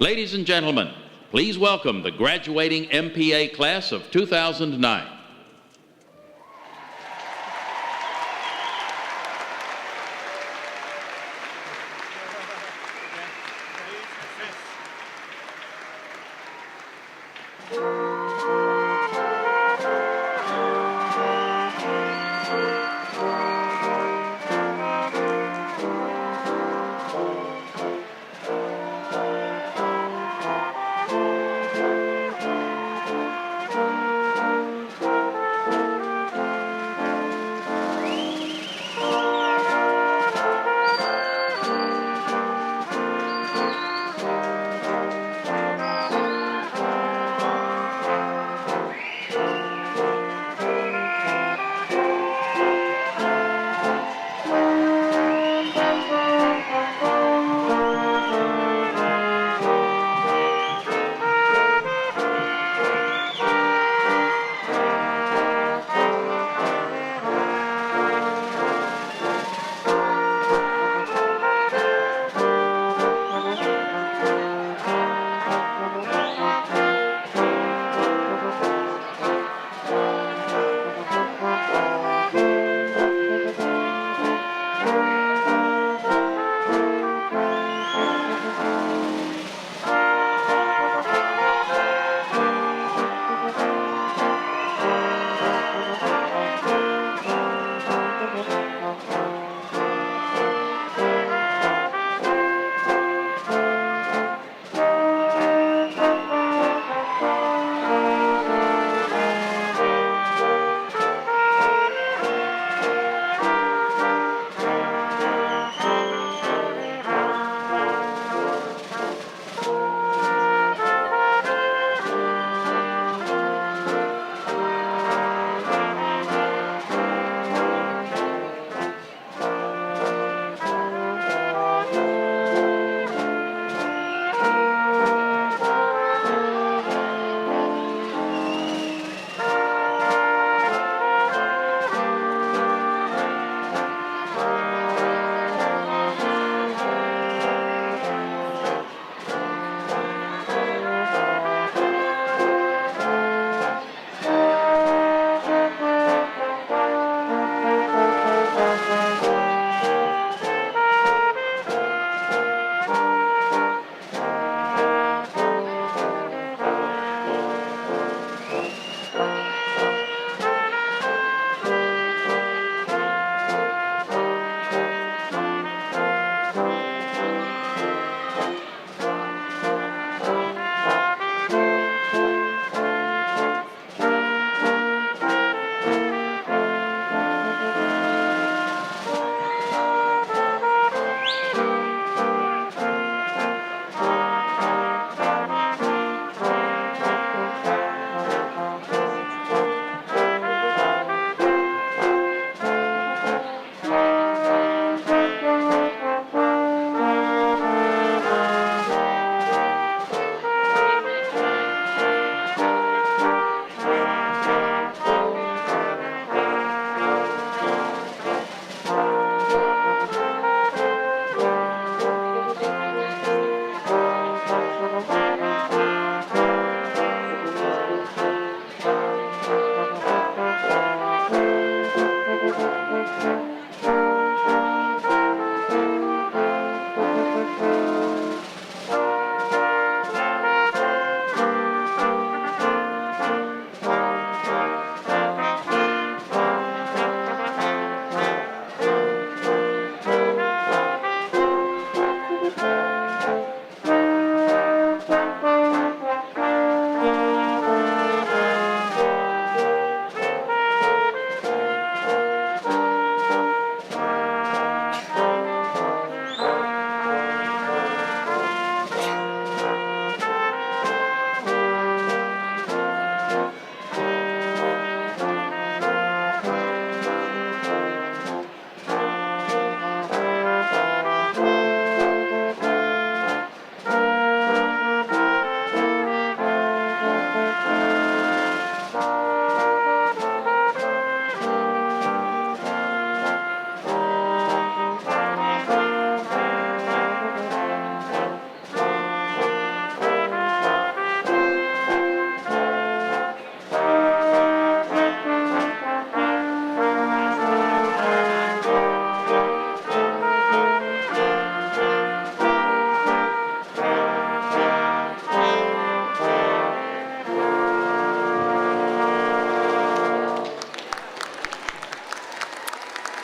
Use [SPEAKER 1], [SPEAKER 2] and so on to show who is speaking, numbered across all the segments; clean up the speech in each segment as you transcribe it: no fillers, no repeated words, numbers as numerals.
[SPEAKER 1] Ladies and gentlemen, please welcome the graduating MPA class of 2009.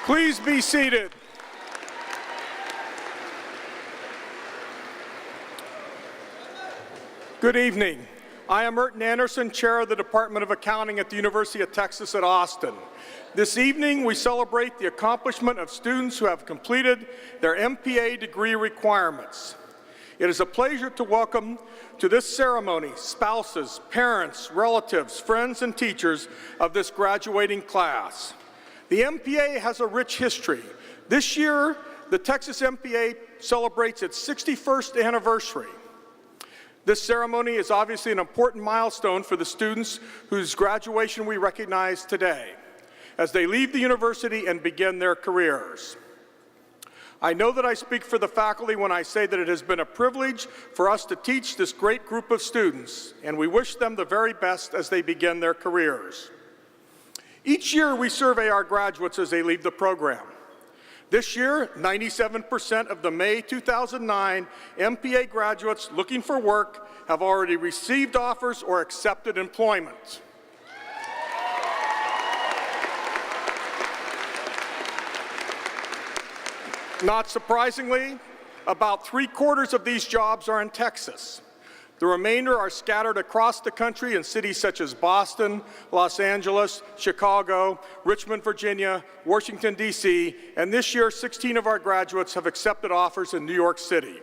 [SPEAKER 2] Please be seated. Good evening. I am Merton Anderson, Chair of the Department of Accounting at the University of Texas at Austin. This evening, we celebrate the accomplishment of students who have completed their MPA degree requirements. It is a pleasure to welcome to this ceremony spouses, parents, relatives, friends, and teachers of this graduating class. The MPA has a rich history. This year, the Texas MPA celebrates its 61st anniversary. This ceremony is obviously an important milestone for the students whose graduation we recognize today, as they leave the university and begin their careers. I know that I speak for the faculty when I say that it has been a privilege for us to teach this great group of students, and we wish them the very best as they begin their careers. Each year, we survey our graduates as they leave the program. This year, 97% of the May 2009 MPA graduates looking for work have already received offers or accepted employment. Not surprisingly, about 3/4 of these jobs are in Texas. The remainder are scattered across the country in cities such as Boston, Los Angeles, Chicago, Richmond, Virginia, Washington, D.C., and this year 16 of our graduates have accepted offers in New York City.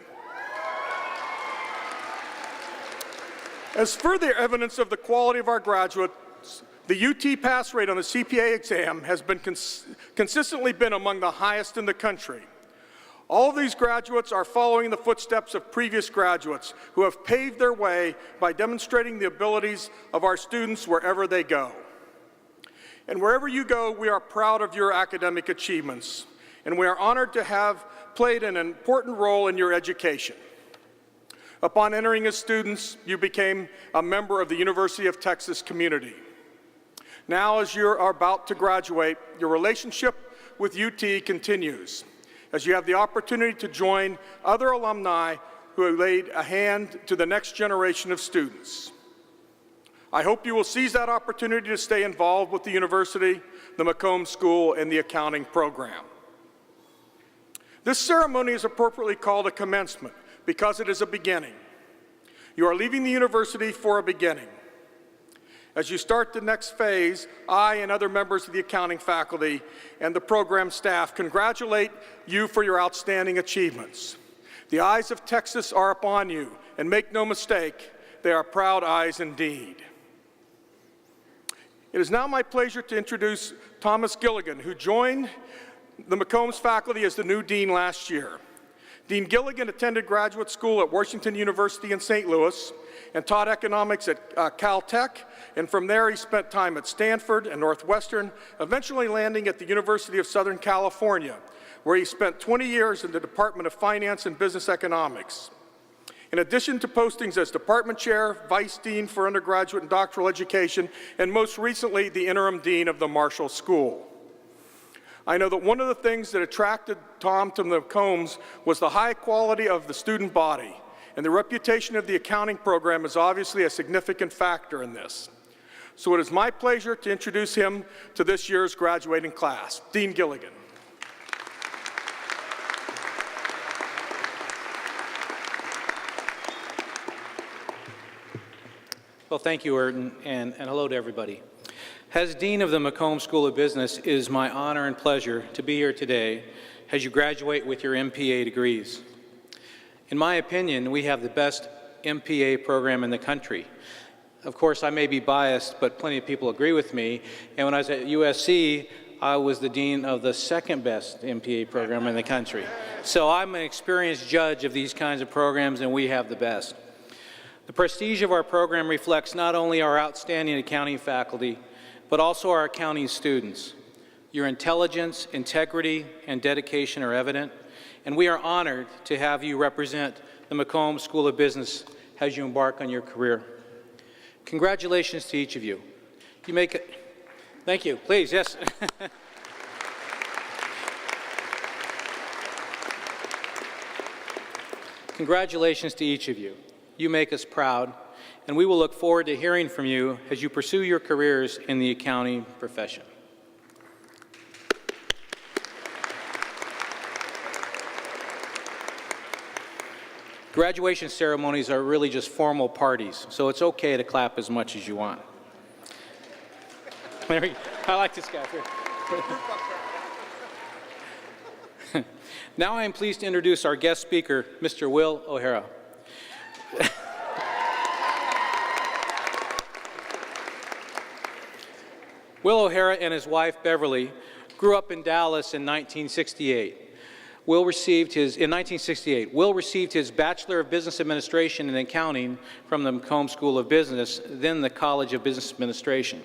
[SPEAKER 2] As further evidence of the quality of our graduates, the UT pass rate on the CPA exam has been consistently been among the highest in the country. All of these graduates are following the footsteps of previous graduates who have paved their way by demonstrating the abilities of our students wherever they go. And wherever you go, we are proud of your academic achievements, and we are honored to have played an important role in your education. Upon entering as students, you became a member of the University of Texas community. Now, as you are about to graduate, your relationship with UT continues, as you have the opportunity to join other alumni who have laid a hand to the next generation of students. I hope you will seize that opportunity to stay involved with the university, the McCombs School, and the accounting program. This ceremony is appropriately called a commencement because it is a beginning. You are leaving the university for a beginning. As you start the next phase, I and other members of the accounting faculty and the program staff congratulate you for your outstanding achievements. The eyes of Texas are upon you, and make no mistake, they are proud eyes indeed. It is now my pleasure to introduce Thomas Gilligan, who joined the McCombs faculty as the new dean last year. Dean Gilligan attended graduate school at Washington University in St. Louis and taught economics at Caltech, and from there he spent time at Stanford and Northwestern, eventually landing at the University of Southern California, where he spent 20 years in the Department of Finance and Business Economics. In addition to postings as department chair, vice dean for undergraduate and doctoral education, and most recently the interim dean of the Marshall School. I know that one of the things that attracted Tom to the McCombs was the high quality of the student body, and the reputation of the accounting program is obviously a significant factor in this. So it is my pleasure to introduce him to this year's graduating class, Dean Gilligan.
[SPEAKER 3] Well, thank you, Erton, and hello to everybody. As Dean of the McCombs School of Business, it is my honor and pleasure to be here today as you graduate with your MPA degrees. In my opinion, we have the best MPA program in the country. Of course, I may be biased, but plenty of people agree with me. And when I was at USC, I was the dean of the second best MPA program in the country. So I'm an experienced judge of these kinds of programs, and we have the best. The prestige of our program reflects not only our outstanding accounting faculty, but also our accounting students. Your intelligence, integrity, and dedication are evident, and we are honored to have you represent the McCombs School of Business as you embark on your career. Congratulations to each of you. You make it. Thank you. Please, yes. Congratulations to each of you. You make us proud, and we will look forward to hearing from you as you pursue your careers in the accounting profession. Graduation ceremonies are really just formal parties, so it's okay to clap as much as you want. I like this guy. Now I am pleased to introduce our guest speaker, Mr. Will O'Hara. Will O'Hara and his wife, Beverly, grew up in Dallas in 1968. Will received his Bachelor of Business Administration and Accounting from the Macomb School of Business, then the College of Business Administration.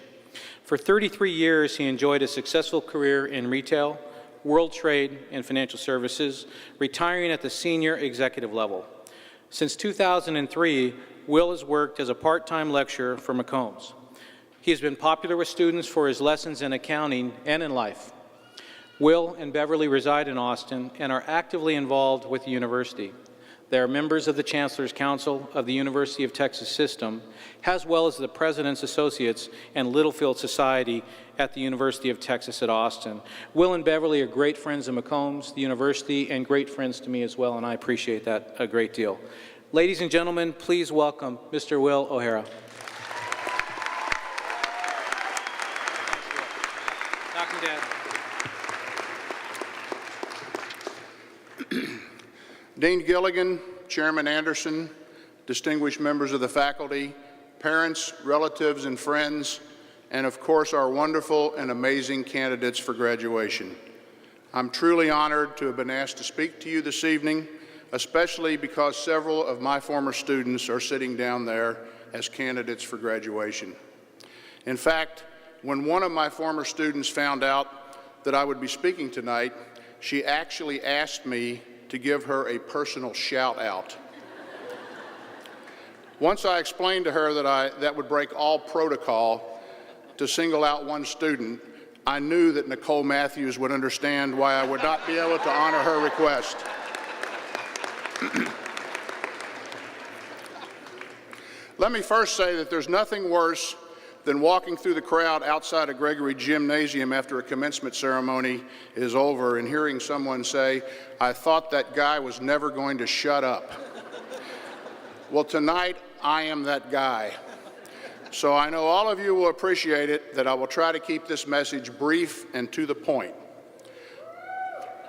[SPEAKER 3] For 33 years, he enjoyed a successful career in retail, world trade, and financial services, retiring at the senior executive level. Since 2003, Will has worked as a part-time lecturer for Macomb's. He has been popular with students for his lessons in accounting and in life. Will and Beverly reside in Austin and are actively involved with the university. They are members of the Chancellor's Council of the University of Texas System, as well as the President's Associates and Littlefield Society at the University of Texas at Austin. Will and Beverly are great friends of Macomb's, the university, and great friends to me as well, and I appreciate that a great deal. Ladies and gentlemen, please welcome Mr. Will O'Hara.
[SPEAKER 4] Dean Gilligan, Chairman Anderson, distinguished members of the faculty, parents, relatives, and friends, and of course our wonderful and amazing candidates for graduation. I'm truly honored to have been asked to speak to you this evening, especially because several of my former students are sitting down there as candidates for graduation. In fact, when one of my former students found out that I would be speaking tonight, she actually asked me to give her a personal shout out. Once I explained to her that would break all protocol to single out one student, I knew that Nicole Matthews would understand why I would not be able to honor her request. Let me first say that there's nothing worse than walking through the crowd outside a Gregory Gymnasium after a commencement ceremony is over and hearing someone say, "I thought that guy was never going to shut up." Well, tonight, I am that guy. So I know all of you will appreciate it that I will try to keep this message brief and to the point.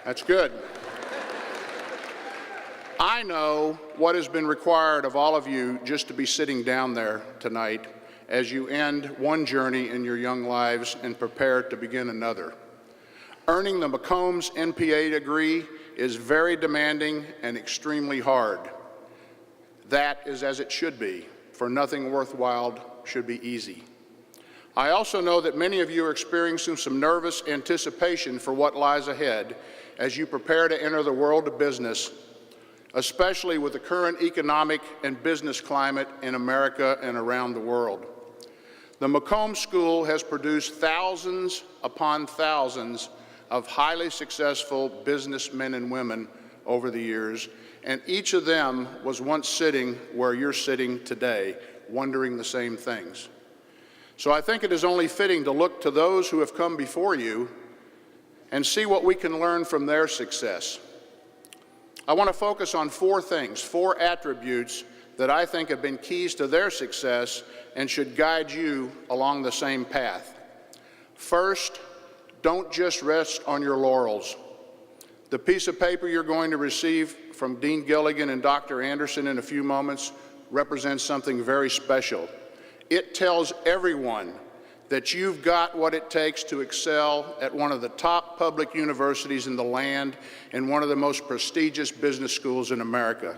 [SPEAKER 4] That's good. I know what has been required of all of you just to be sitting down there tonight as you end one journey in your young lives and prepare to begin another. Earning the Macomb's MPA degree is very demanding and extremely hard. That is as it should be, for nothing worthwhile should be easy. I also know that many of you are experiencing some nervous anticipation for what lies ahead as you prepare to enter the world of business, especially with the current economic and business climate in America and around the world. The Macomb School has produced thousands upon thousands of highly successful businessmen and women over the years, and each of them was once sitting where you're sitting today, wondering the same things. So I think it is only fitting to look to those who have come before you and see what we can learn from their success. I want to focus on four things, four attributes that I think have been keys to their success and should guide you along the same path. First, don't just rest on your laurels. The piece of paper you're going to receive from Dean Gilligan and Dr. Anderson in a few moments represents something very special. It tells everyone that you've got what it takes to excel at one of the top public universities in the land and one of the most prestigious business schools in America.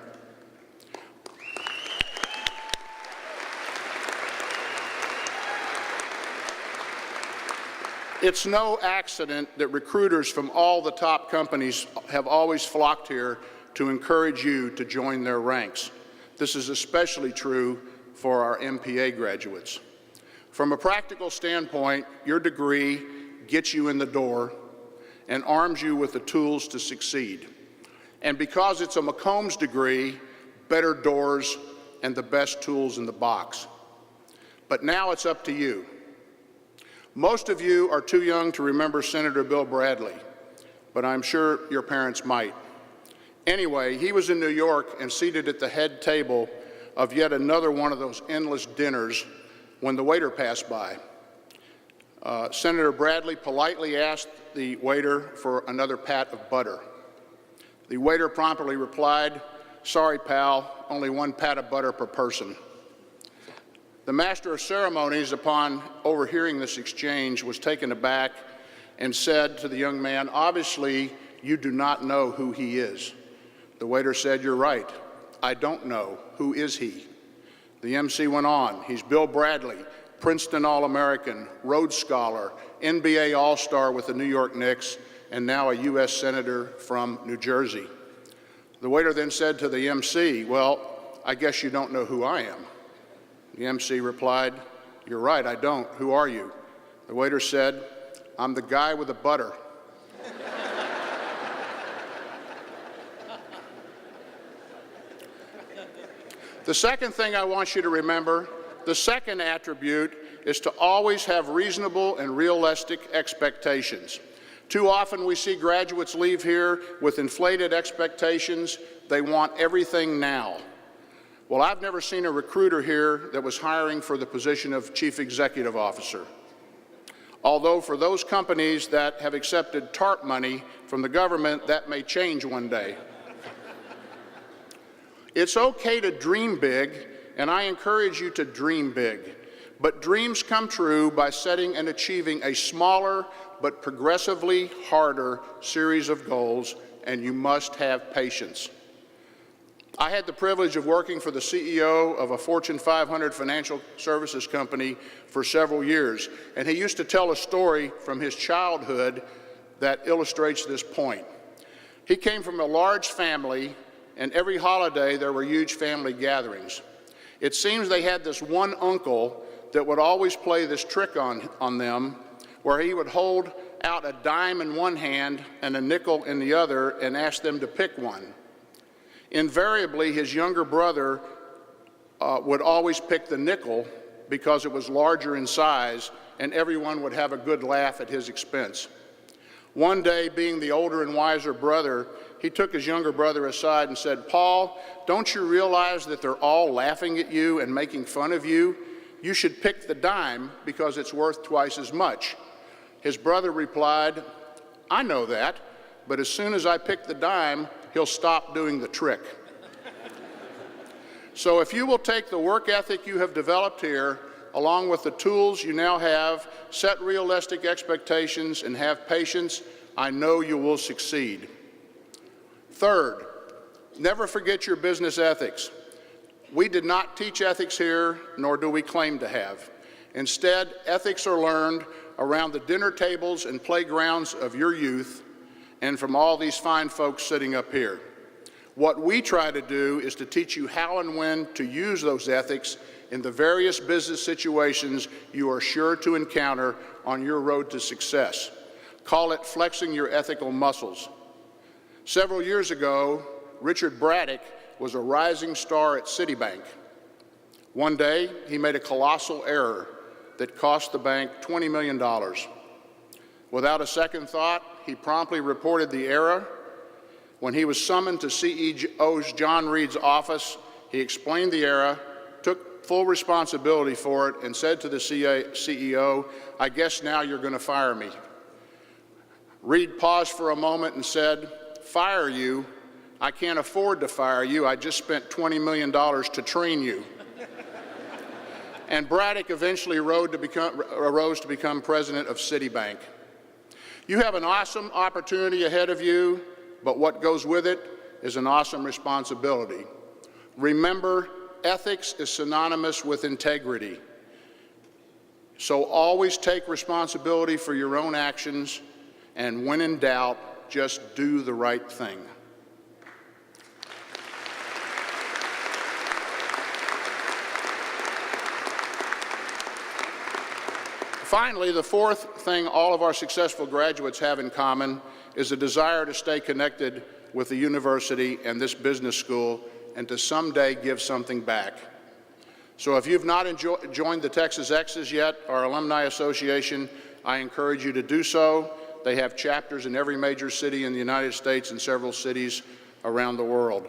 [SPEAKER 4] It's no accident that recruiters from all the top companies have always flocked here to encourage you to join their ranks. This is especially true for our MPA graduates. From a practical standpoint, your degree gets you in the door and arms you with the tools to succeed. And because it's a Macomb's degree, better doors and the best tools in the box. But now it's up to you. Most of you are too young to remember Senator Bill Bradley, but I'm sure your parents might. Anyway, he was in New York and seated at the head table of yet another one of those endless dinners when the waiter passed by. Senator Bradley politely asked the waiter for another pat of butter. The waiter promptly replied, "Sorry, pal, only one pat of butter per person." The master of ceremonies, upon overhearing this exchange, was taken aback and said to the young man, "Obviously, you do not know who he is." The waiter said, "You're right. I don't know. Who is he?" The MC went on, "He's Bill Bradley, Princeton All-American, Rhodes Scholar, NBA All-Star with the New York Knicks, and now a U.S. Senator from New Jersey." The waiter then said to the MC, "Well, I guess you don't know who I am." The MC replied, "You're right, I don't. Who are you?" The waiter said, "I'm the guy with the butter." The second thing I want you to remember, the second attribute, is to always have reasonable and realistic expectations. Too often we see graduates leave here with inflated expectations. They want everything now. Well, I've never seen a recruiter here that was hiring for the position of Chief Executive Officer. Although for those companies that have accepted TARP money from the government, that may change one day. It's okay to dream big, and I encourage you to dream big. But dreams come true by setting and achieving a smaller but progressively harder series of goals, and you must have patience. I had the privilege of working for the CEO of a Fortune 500 financial services company for several years, and he used to tell a story from his childhood that illustrates this point. He came from a large family, and every holiday there were huge family gatherings. It seems they had this one uncle that would always play this trick on them, where he would hold out a dime in one hand and a nickel in the other and ask them to pick one. Invariably, his younger brother would always pick the nickel because it was larger in size, and everyone would have a good laugh at his expense. One day, being the older and wiser brother, he took his younger brother aside and said, "Paul, don't you realize that they're all laughing at you and making fun of you? You should pick the dime because it's worth twice as much." His brother replied, "I know that, but as soon as I pick the dime, he'll stop doing the trick." So if you will take the work ethic you have developed here, along with the tools you now have, set realistic expectations, and have patience, I know you will succeed. Third, never forget your business ethics. We did not teach ethics here, nor do we claim to have. Instead, ethics are learned around the dinner tables and playgrounds of your youth and from all these fine folks sitting up here. What we try to do is to teach you how and when to use those ethics in the various business situations you are sure to encounter on your road to success. Call it flexing your ethical muscles. Several years ago, Richard Braddock was a rising star at Citibank. One day, he made a colossal error that cost the bank $20 million. Without a second thought, he promptly reported the error. When he was summoned to CEO John Reed's office, he explained the error, took full responsibility for it, and said to the CEO, "I guess now you're going to fire me." Reed paused for a moment and said, "Fire you? I can't afford to fire you. I just spent $20 million to train you." And Braddock eventually arose to become president of Citibank. You have an awesome opportunity ahead of you, but what goes with it is an awesome responsibility. Remember, ethics is synonymous with integrity. So always take responsibility for your own actions, and when in doubt, just do the right thing. Finally, the fourth thing all of our successful graduates have in common is a desire to stay connected with the university and this business school and to someday give something back. So if you've not joined the Texas X's yet, our alumni association, I encourage you to do so. They have chapters in every major city in the United States and several cities around the world.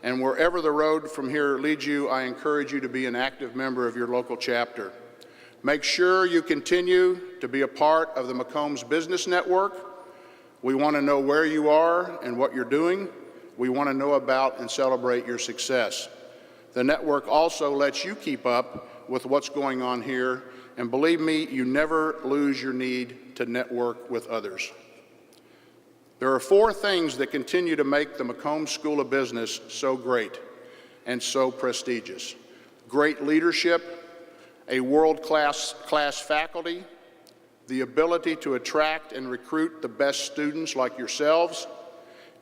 [SPEAKER 4] And wherever the road from here leads you, I encourage you to be an active member of your local chapter. Make sure you continue to be a part of the McCombs Business Network. We want to know where you are and what you're doing. We want to know about and celebrate your success. The network also lets you keep up with what's going on here, and believe me, you never lose your need to network with others. There are 4 things that continue to make the McCombs School of Business so great and so prestigious: great leadership, a world-class faculty, the ability to attract and recruit the best students like yourselves,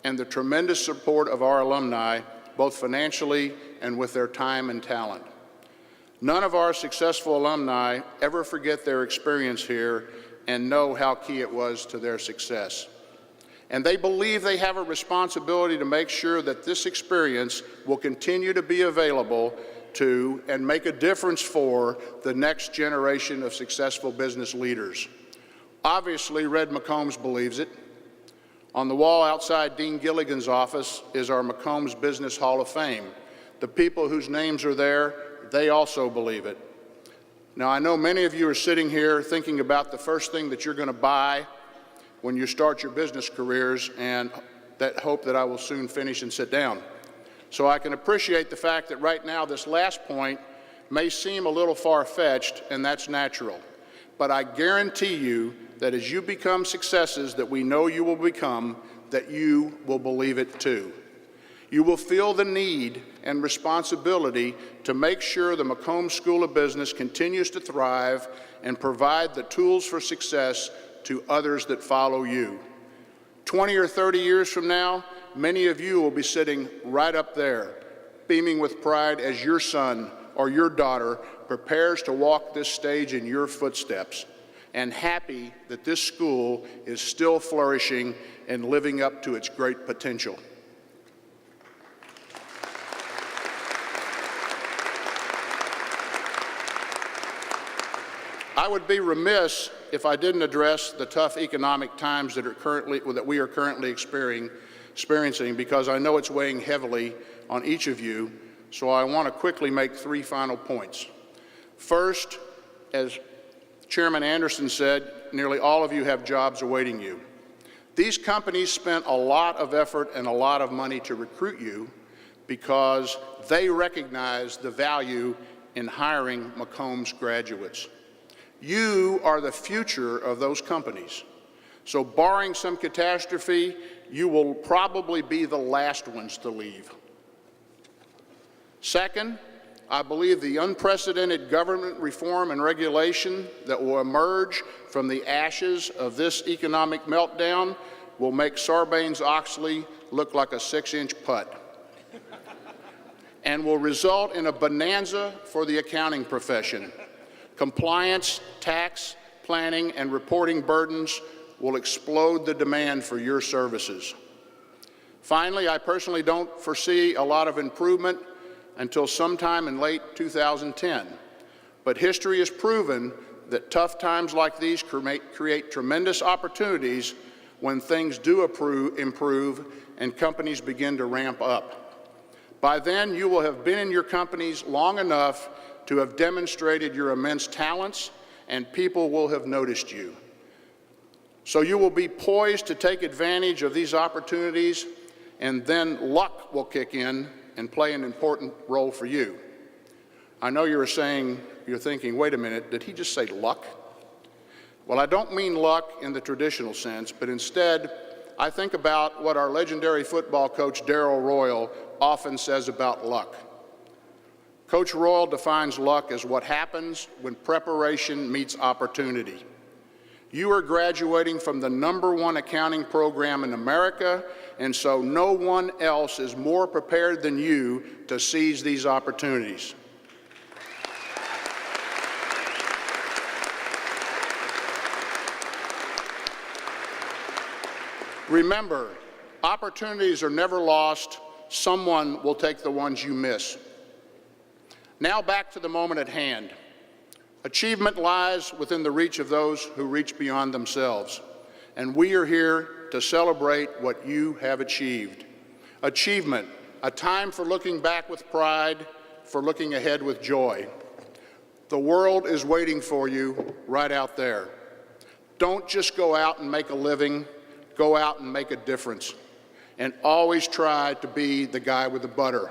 [SPEAKER 4] and the tremendous support of our alumni, both financially and with their time and talent. None of our successful alumni ever forget their experience here and know how key it was to their success. And they believe they have a responsibility to make sure that this experience will continue to be available to and make a difference for the next generation of successful business leaders. Obviously, Red McCombs believes it. On the wall outside Dean Gilligan's office is our McCombs Business Hall of Fame. The people whose names are there, they also believe it. Now, I know many of you are sitting here thinking about the first thing that you're going to buy when you start your business careers, and that hope that I will soon finish and sit down. So I can appreciate the fact that right now this last point may seem a little far-fetched, and that's natural. But I guarantee you that as you become successes that we know you will become, that you will believe it too. You will feel the need and responsibility to make sure the McCombs School of Business continues to thrive and provide the tools for success to others that follow you. 20 or 30 years from now, many of you will be sitting right up there, beaming with pride as your son or your daughter prepares to walk this stage in your footsteps, and happy that this school is still flourishing and living up to its great potential. I would be remiss if I didn't address the tough economic times that we are currently experiencing, because I know it's weighing heavily on each of you, so I want to quickly make 3 final points. First, as Chairman Anderson said, nearly all of you have jobs awaiting you. These companies spent a lot of effort and a lot of money to recruit you because they recognize the value in hiring McCombs graduates. You are the future of those companies. So barring some catastrophe, you will probably be the last ones to leave. Second, I believe the unprecedented government reform and regulation that will emerge from the ashes of this economic meltdown will make Sarbanes-Oxley look like a 6-inch putt and will result in a bonanza for the accounting profession. Compliance, tax, planning, and reporting burdens will explode the demand for your services. Finally, I personally don't foresee a lot of improvement until sometime in late 2010. But history has proven that tough times like these create tremendous opportunities when things do improve and companies begin to ramp up. By then, you will have been in your companies long enough to have demonstrated your immense talents, and people will have noticed you. So you will be poised to take advantage of these opportunities, and then luck will kick in and play an important role for you. I know you're thinking, wait a minute, did he just say luck? Well, I don't mean luck in the traditional sense, but instead, I think about what our legendary football coach, Darrell Royal, often says about luck. Coach Royal defines luck as what happens when preparation meets opportunity. You are graduating from the #1 accounting program in America, and so no one else is more prepared than you to seize these opportunities. Remember, opportunities are never lost. Someone will take the ones you miss. Now back to the moment at hand. Achievement lies within the reach of those who reach beyond themselves, and we are here to celebrate what you have achieved. Achievement, a time for looking back with pride, for looking ahead with joy. The world is waiting for you right out there. Don't just go out and make a living, go out and make a difference. And always try to be the guy with the butter.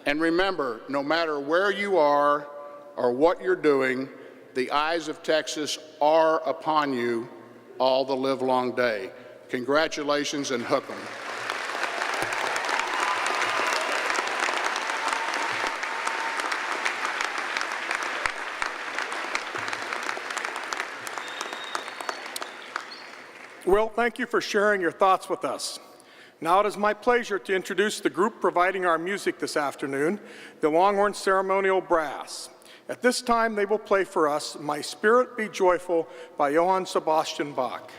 [SPEAKER 4] And remember, no matter where you are or what you're doing, the eyes of Texas are upon you all the livelong day. Congratulations and hook 'em.
[SPEAKER 2] Will, thank you for sharing your thoughts with us. Now it is my pleasure to introduce the group providing our music this afternoon, the Longhorn Ceremonial Brass. At this time, they will play for us My Spirit Be Joyful by Johann Sebastian Bach.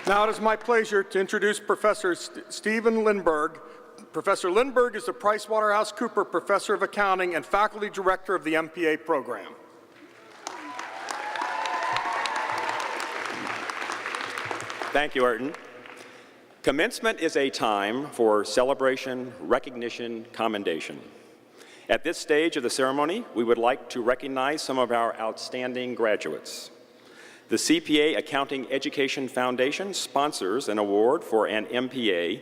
[SPEAKER 2] Now it is my pleasure to introduce Professor Stephen Lindberg. Professor Lindberg is the PricewaterhouseCoopers Professor of Accounting and Faculty Director of the MPA program.
[SPEAKER 5] Thank you, Ayrton. Commencement is a time for celebration, recognition, commendation. At this stage of the ceremony, we would like to recognize some of our outstanding graduates. The CPA Accounting Education Foundation sponsors an award for an MPA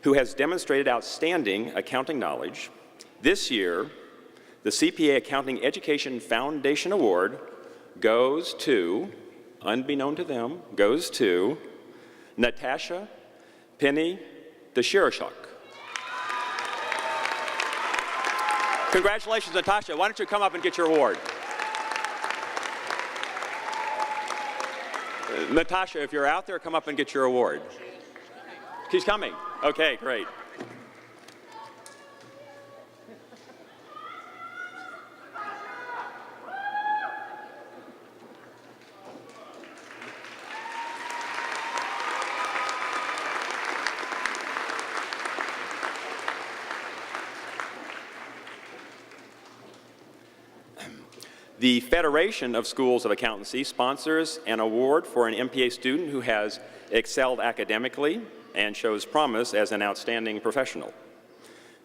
[SPEAKER 5] who has demonstrated outstanding accounting knowledge. This year, the CPA Accounting Education Foundation Award goes to, unbeknown to them, goes to Natasha Penny DeShirashuk. Congratulations, Natasha. Why don't you come up and get your award? Natasha, if you're out there, come up and get your award. She's coming. Okay, great. The Federation of Schools of Accountancy sponsors an award for an MPA student who has excelled academically and shows promise as an outstanding professional.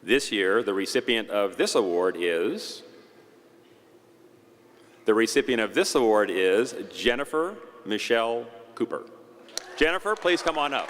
[SPEAKER 5] This year, the recipient of this award is Jennifer Michelle Cooper. Jennifer, please come on up.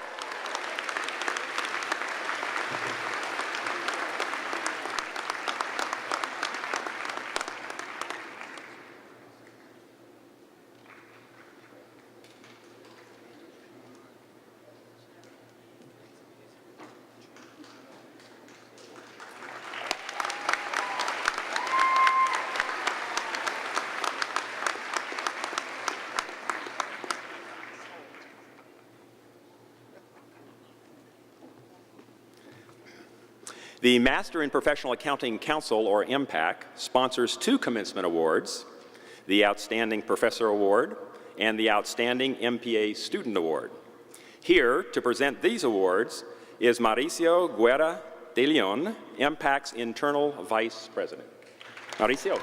[SPEAKER 5] The Master in Professional Accounting Council, or MPAC, sponsors 2 commencement awards, the Outstanding Professor Award and the Outstanding MPA Student Award. Here to present these awards is Mauricio Guerra de Leon, MPAC's Internal Vice President. Mauricio.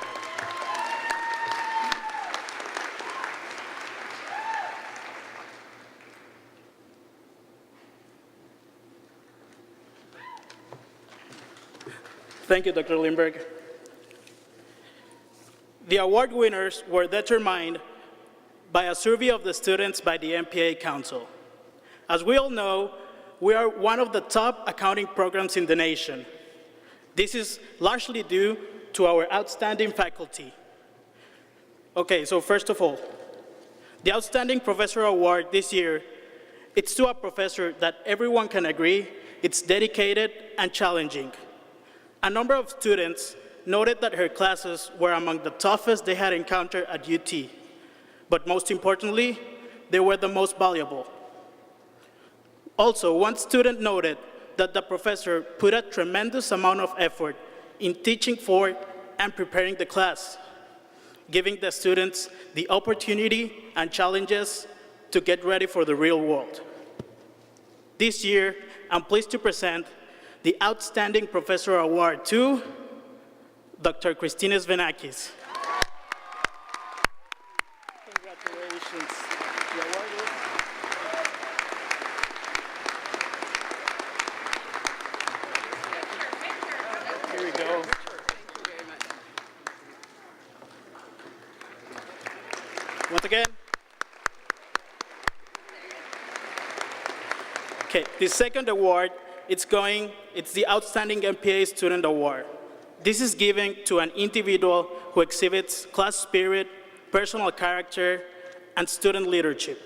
[SPEAKER 6] Thank you, Dr. Lindberg. The award winners were determined by a survey of the students by the MPA Council. As we all know, we are one of the top accounting programs in the nation. This is largely due to our outstanding faculty. Okay, so first of all, the Outstanding Professor Award this year, it's to a professor that everyone can agree it's dedicated and challenging. A number of students noted that her classes were among the toughest they had encountered at UT, but most importantly, they were the most valuable. Also, one student noted that the professor put a tremendous amount of effort in teaching for and preparing the class, giving the students the opportunity and challenges to get ready for the real world. This year, I'm pleased to present the Outstanding Professor Award to Dr. Christina Svenakis. Congratulations. The award is... Here we go. Once again. Okay, the second award, it's the Outstanding MPA Student Award. This is given to an individual who exhibits class spirit, personal character, and student leadership.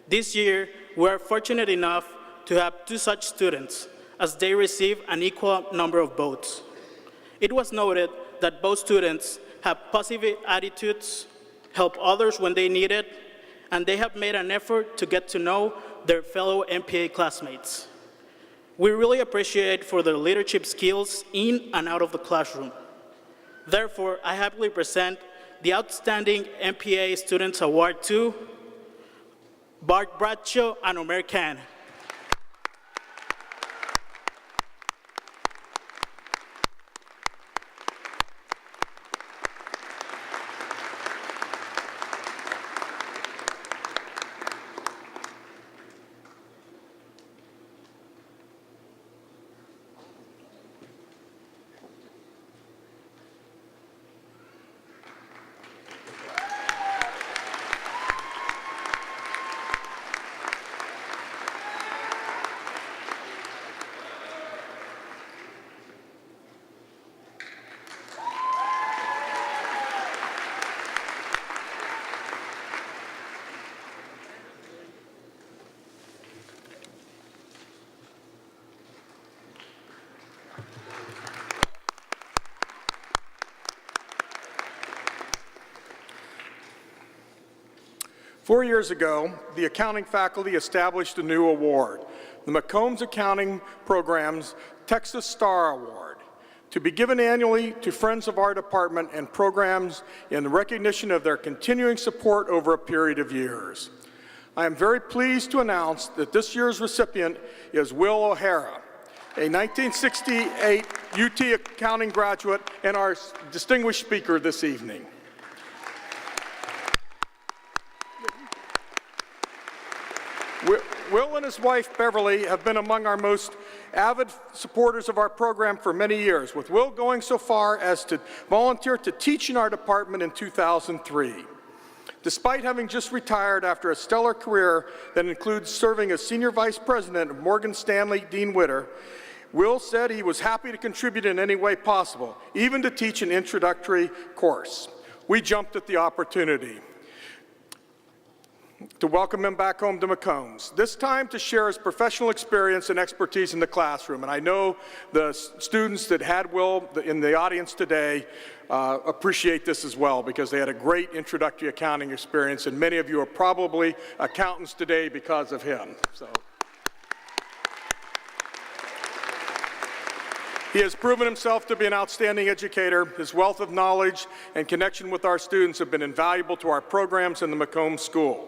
[SPEAKER 6] This year, we are fortunate enough to have 2 such students, as they receive an equal number of votes. It was noted that both students have positive attitudes, help others when they need it, and they have made an effort to get to know their fellow MPA classmates. We really appreciate for their leadership skills in and out of the classroom. Therefore, I happily present the Outstanding MPA Students Award to Bart Bradshaw and Omer Khan.
[SPEAKER 2] Four years ago, the accounting faculty established a new award, the McCombs Accounting Program's Texas Star Award, to be given annually to friends of our department and programs in recognition of their continuing support over a period of years. I am very pleased to announce that this year's recipient is Will O'Hara, a 1968 UT accounting graduate and our distinguished speaker this evening. Will and his wife, Beverly, have been among our most avid supporters of our program for many years, with Will going so far as to volunteer to teach in our department in 2003. Despite having just retired after a stellar career that includes serving as Senior Vice President of Morgan Stanley Dean Witter, Will said he was happy to contribute in any way possible, even to teach an introductory course. We jumped at the opportunity to welcome him back home to McCombs, this time to share his professional experience and expertise in the classroom. And I know the students that had Will in the audience today appreciate this as well, because they had a great introductory accounting experience, and many of you are probably accountants today because of him. So. He has proven himself to be an outstanding educator. His wealth of knowledge and connection with our students have been invaluable to our programs in the Macomb School.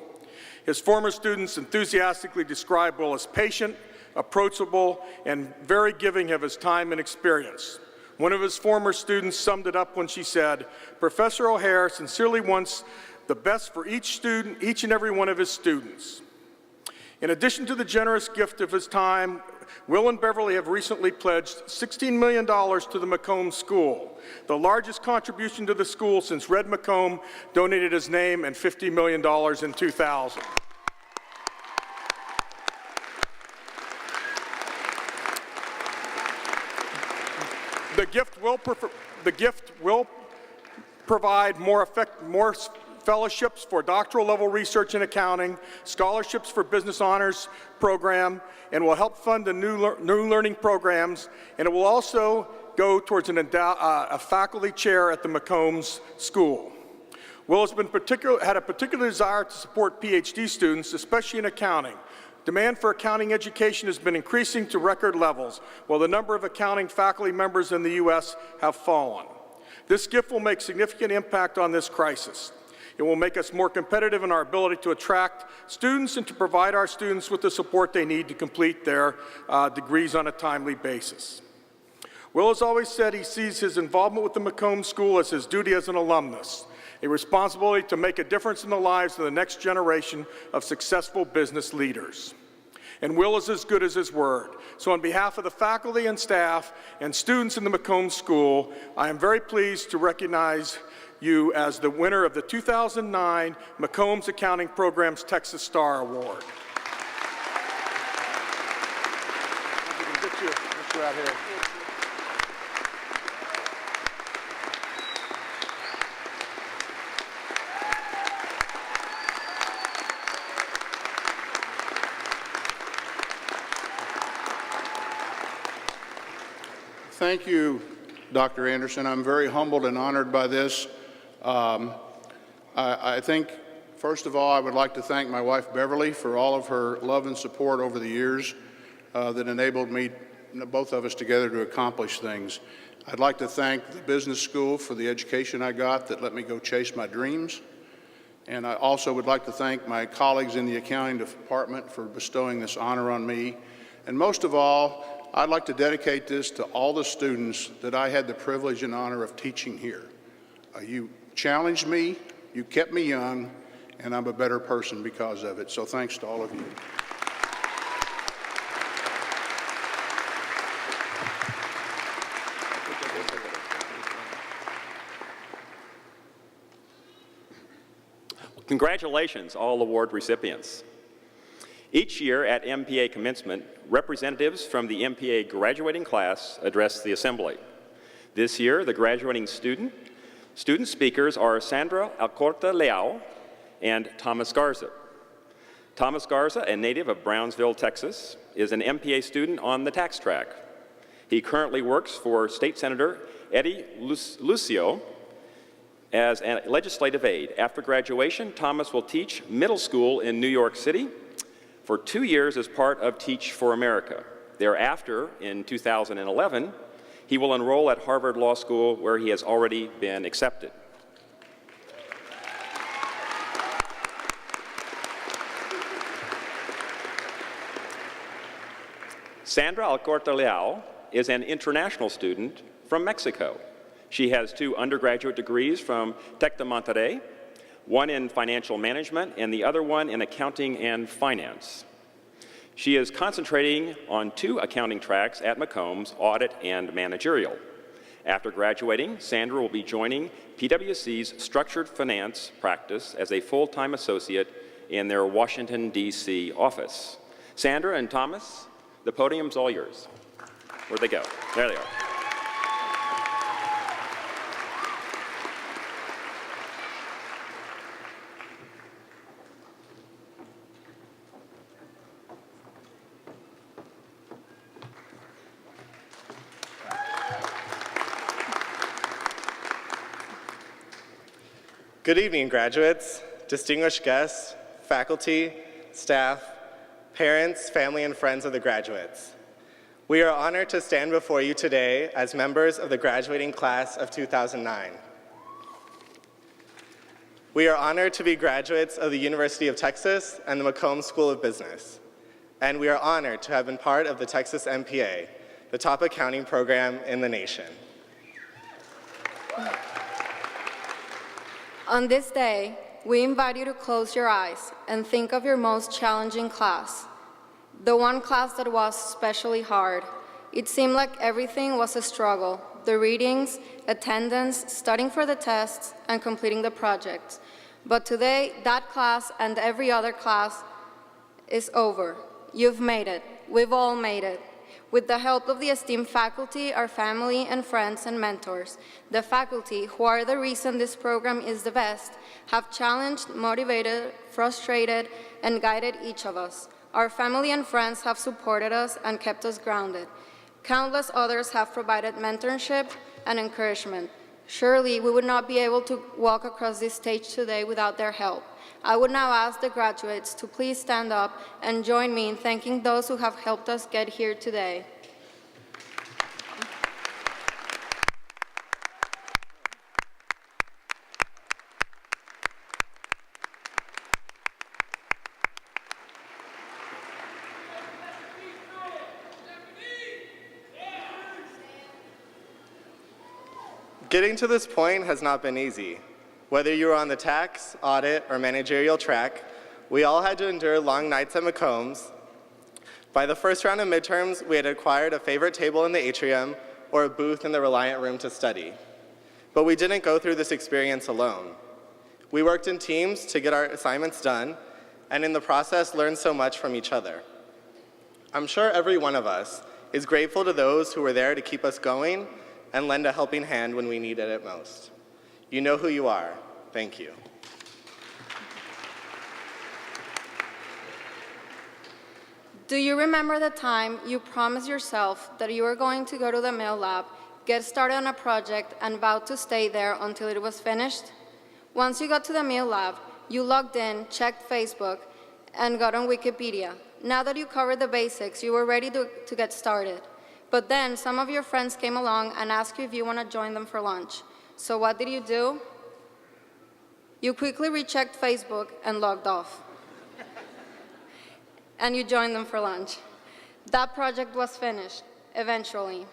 [SPEAKER 2] His former students enthusiastically describe Will as patient, approachable, and very giving of his time and experience. One of his former students summed it up when she said, "Professor O'Hare sincerely wants the best for each student, each and every one of his students." In addition to the generous gift of his time, Will and Beverly have recently pledged $16 million to the Macomb School, the largest contribution to the school since Red Macomb donated his name and $50 million in 2000. The gift will provide more fellowships for doctoral level research in accounting, scholarships for business honors program, and will help fund the new learning programs, and it will also go towards a faculty chair at the Macomb's school. Will has had a particular desire to support PhD students, especially in accounting. Demand for accounting education has been increasing to record levels, while the number of accounting faculty members in the U.S. have fallen. This gift will make significant impact on this crisis. It will make us more competitive in our ability to attract students and to provide our students with the support they need to complete their degrees on a timely basis. Will has always said he sees his involvement with the Macomb School as his duty as an alumnus, a responsibility to make a difference in the lives of the next generation of successful business leaders. And Will is as good as his word. So on behalf of the faculty and staff and students in the Macomb School, I am very pleased to recognize you as the winner of the 2009 Macomb's Accounting Program's Texas Star Award. Get you out here.
[SPEAKER 4] Thank you, Dr. Anderson. I'm very humbled and honored by this. I think, first of all, I would like to thank my wife, Beverly, for all of her love and support over the years that enabled me, both of us together, to accomplish things. I'd like to thank the business school for the education I got that let me go chase my dreams. And I also would like to thank my colleagues in the accounting department for bestowing this honor on me. And most of all, I'd like to dedicate this to all the students that I had the privilege and honor of teaching here. You challenged me, you kept me young, and I'm a better person because of it. So thanks to all of you.
[SPEAKER 5] Congratulations, all award recipients. Each year at MPA Commencement, representatives from the MPA graduating class address the assembly. This year, the graduating student speakers are Sandra Alcorta Leal and Thomas Garza. Thomas Garza, a native of Brownsville, Texas, is an MPA student on the tax track. He currently works for State Senator Eddie Lucio as a legislative aide. After graduation, Thomas will teach middle school in New York City for 2 years as part of Teach for America. Thereafter, in 2011, he will enroll at Harvard Law School, where he has already been accepted. Sandra Alcorta Leal is an international student from Mexico. She has 2 undergraduate degrees from Tec de Monterrey, one in financial management and the other one in accounting and finance. She is concentrating on 2 accounting tracks at Macomb's, audit and managerial. After graduating, Sandra will be joining PwC's structured finance practice as a full-time associate in their Washington, D.C. office. Sandra and Thomas, the podium's all yours. Where'd they go? There they are.
[SPEAKER 7] Good evening, graduates, distinguished guests, faculty, staff, parents, family, and friends of the graduates. We are honored to stand before you today as members of the graduating class of 2009. We are honored to be graduates of the University of Texas and the McCombs School of Business. And we are honored to have been part of the Texas MPA, the top accounting program in the nation.
[SPEAKER 8] On this day, we invite you to close your eyes and think of your most challenging class, the one class that was especially hard. It seemed like everything was a struggle: the readings, attendance, studying for the tests, and completing the projects. But today, that class and every other class is over. You've made it. We've all made it. With the help of the esteemed faculty, our family and friends and mentors, the faculty, who are the reason this program is the best, have challenged, motivated, frustrated, and guided each of us. Our family and friends have supported us and kept us grounded. Countless others have provided mentorship and encouragement. Surely we would not be able to walk across this stage today without their help. I would now ask the graduates to please stand up and join me in thanking those who have helped us get here today.
[SPEAKER 7] Getting to this point has not been easy. Whether you were on the tax, audit, or managerial track, we all had to endure long nights at McCombs. By the first round of midterms, we had acquired a favorite table in the atrium or a booth in the Reliant room to study. But we didn't go through this experience alone. We worked in teams to get our assignments done, and in the process learned so much from each other. I'm sure every one of us is grateful to those who were there to keep us going and lend a helping hand when we needed it most. You know who you are. Thank you.
[SPEAKER 8] Do you remember the time you promised yourself that you were going to go to the Mill Lab, get started on a project, and vowed to stay there until it was finished? Once you got to the Mill Lab, you logged in, checked Facebook, and got on Wikipedia. Now that you covered the basics, you were ready to get started. But then some of your friends came along and asked you if you want to join them for lunch. So what did you do? You quickly rechecked Facebook and logged off. And you joined them for lunch. That project was finished, eventually.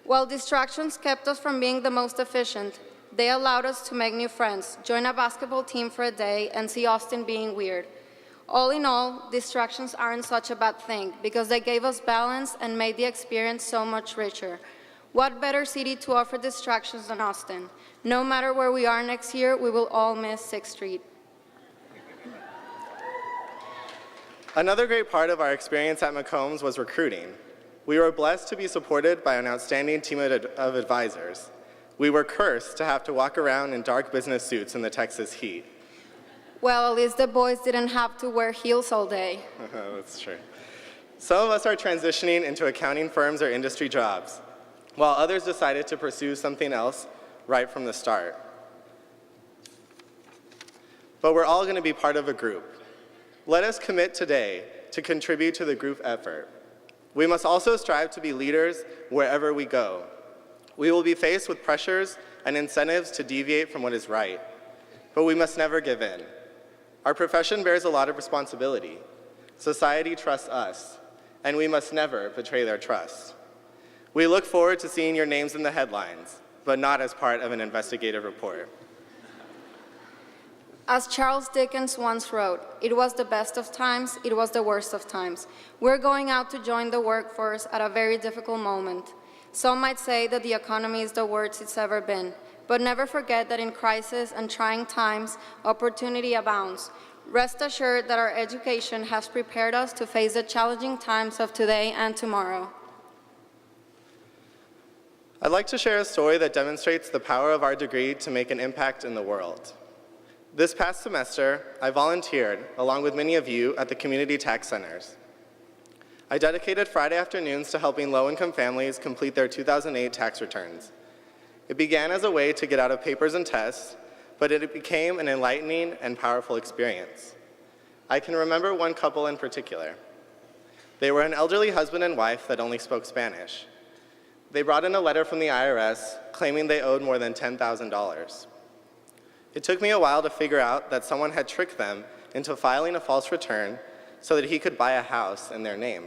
[SPEAKER 8] While distractions kept us from being the most efficient, they allowed us to make new friends, join a basketball team for a day, and see Austin being weird. All in all, distractions aren't such a bad thing because they gave us balance and made the experience so much richer. What better city to offer distractions than Austin? No matter where we are next year, we will all miss 6th Street.
[SPEAKER 7] Another great part of our experience at McCombs was recruiting. We were blessed to be supported by an outstanding team of advisors. We were cursed to have to walk around in dark business suits in the Texas heat.
[SPEAKER 8] Well, at least the boys didn't have to wear heels all day.
[SPEAKER 7] That's true. Some of us are transitioning into accounting firms or industry jobs, while others decided to pursue something else right from the start. But we're all going to be part of a group. Let us commit today to contribute to the group effort. We must also strive to be leaders wherever we go. We will be faced with pressures and incentives to deviate from what is right, but we must never give in. Our profession bears a lot of responsibility. Society trusts us, and we must never betray their trust. We look forward to seeing your names in the headlines, but not as part of an investigative report.
[SPEAKER 8] As Charles Dickens once wrote, it was the best of times, it was the worst of times. We're going out to join the workforce at a very difficult moment. Some might say that the economy is the worst it's ever been, but never forget that in crisis and trying times, opportunity abounds. Rest assured that our education has prepared us to face the challenging times of today and tomorrow.
[SPEAKER 7] I'd like to share a story that demonstrates the power of our degree to make an impact in the world. This past semester, I volunteered, along with many of you, at the community tax centers. I dedicated Friday afternoons to helping low-income families complete their 2008 tax returns. It began as a way to get out of papers and tests, but it became an enlightening and powerful experience. I can remember one couple in particular. They were an elderly husband and wife that only spoke Spanish. They brought in a letter from the IRS claiming they owed more than $10,000. It took me a while to figure out that someone had tricked them into filing a false return so that he could buy a house in their name.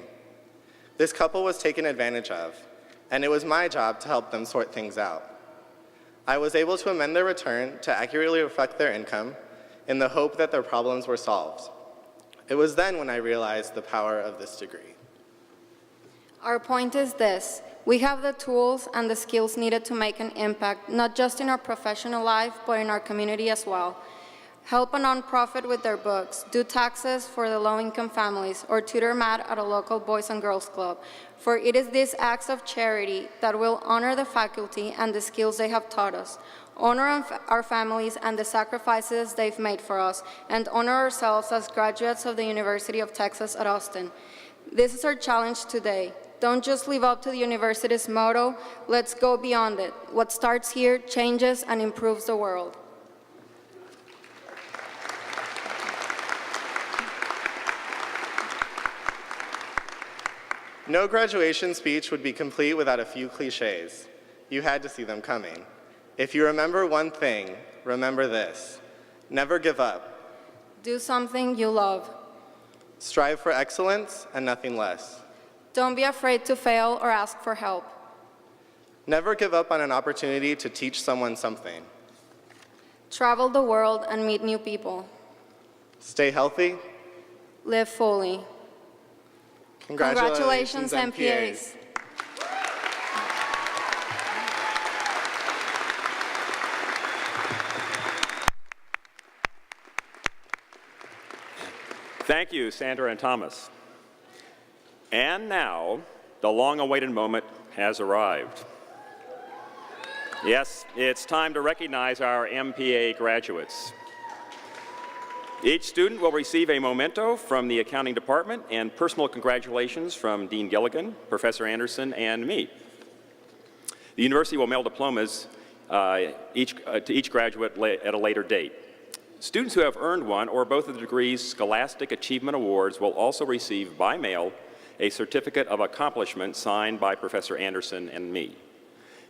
[SPEAKER 7] This couple was taken advantage of, and it was my job to help them sort things out. I was able to amend their return to accurately reflect their income in the hope that their problems were solved. It was then when I realized the power of this degree.
[SPEAKER 8] Our point is this: we have the tools and the skills needed to make an impact, not just in our professional life, but in our community as well. Help a nonprofit with their books, do taxes for the low-income families, or tutor math at a local Boys and Girls Club. For it is these acts of charity that will honor the faculty and the skills they have taught us, honor our families and the sacrifices they've made for us, and honor ourselves as graduates of the University of Texas at Austin. This is our challenge today. Don't just live up to the university's motto, let's go beyond it. What starts here changes and improves the world.
[SPEAKER 7] No graduation speech would be complete without a few cliches. You had to see them coming. If you remember one thing, remember this: never give up.
[SPEAKER 8] Do something you love.
[SPEAKER 7] Strive for excellence and nothing less.
[SPEAKER 8] Don't be afraid to fail or ask for help.
[SPEAKER 7] Never give up on an opportunity to teach someone something.
[SPEAKER 8] Travel the world and meet new people.
[SPEAKER 7] Stay healthy.
[SPEAKER 8] Live fully. Congratulations, MPAs.
[SPEAKER 5] Thank you, Sandra and Thomas. And now, the long-awaited moment has arrived. Yes, it's time to recognize our MPA graduates. Each student will receive a memento from the accounting department and personal congratulations from Dean Gilligan, Professor Anderson, and me. The university will mail diplomas to each graduate at a later date. Students who have earned one or both of the degree's Scholastic Achievement Awards will also receive by mail a certificate of accomplishment signed by Professor Anderson and me.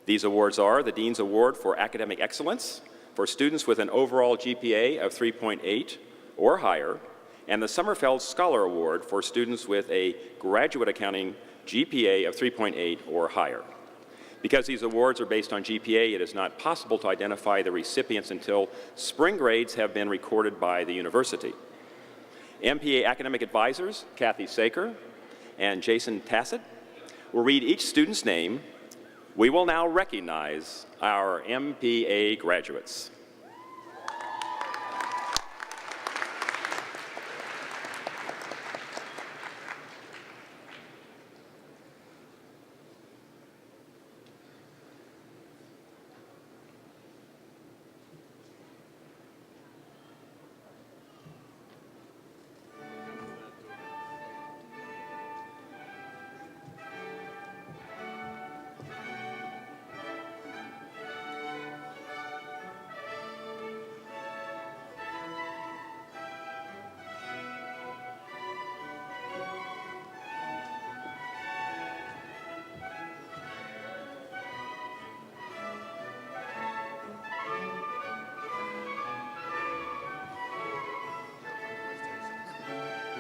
[SPEAKER 5] These awards are the Dean's Award for Academic Excellence for students with an overall GPA of 3.8 or higher, and the Sommerfeld Scholar Award for students with a graduate accounting GPA of 3.8 or higher. Because these awards are based on GPA, it is not possible to identify the recipients until spring grades have been recorded by the university. MPA academic advisors, Kathy Saker and Jason Tassett, will read each student's name. We will now recognize our MPA graduates.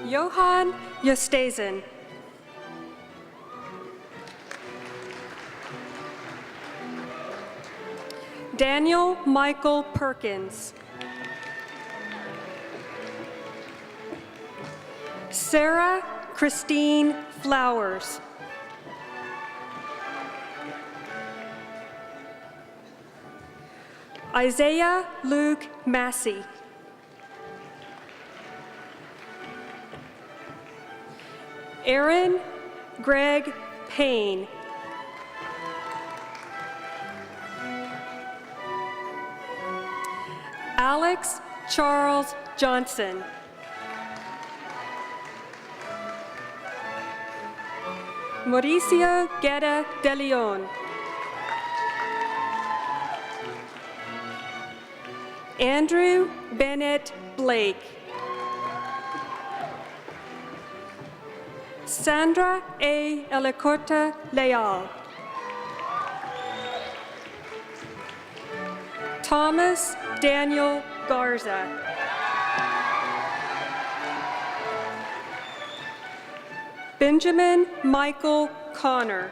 [SPEAKER 9] Johann Yostesen. Daniel Michael Perkins. Sarah Christine Flowers. Isaiah Luke Massey. Aaron Greg Payne. Alex Charles Johnson. Mauricio Guerra de Leon. Andrew Bennett Blake. Sandra A. Elicorta Leal. Thomas Daniel Garza. Benjamin Michael Connor.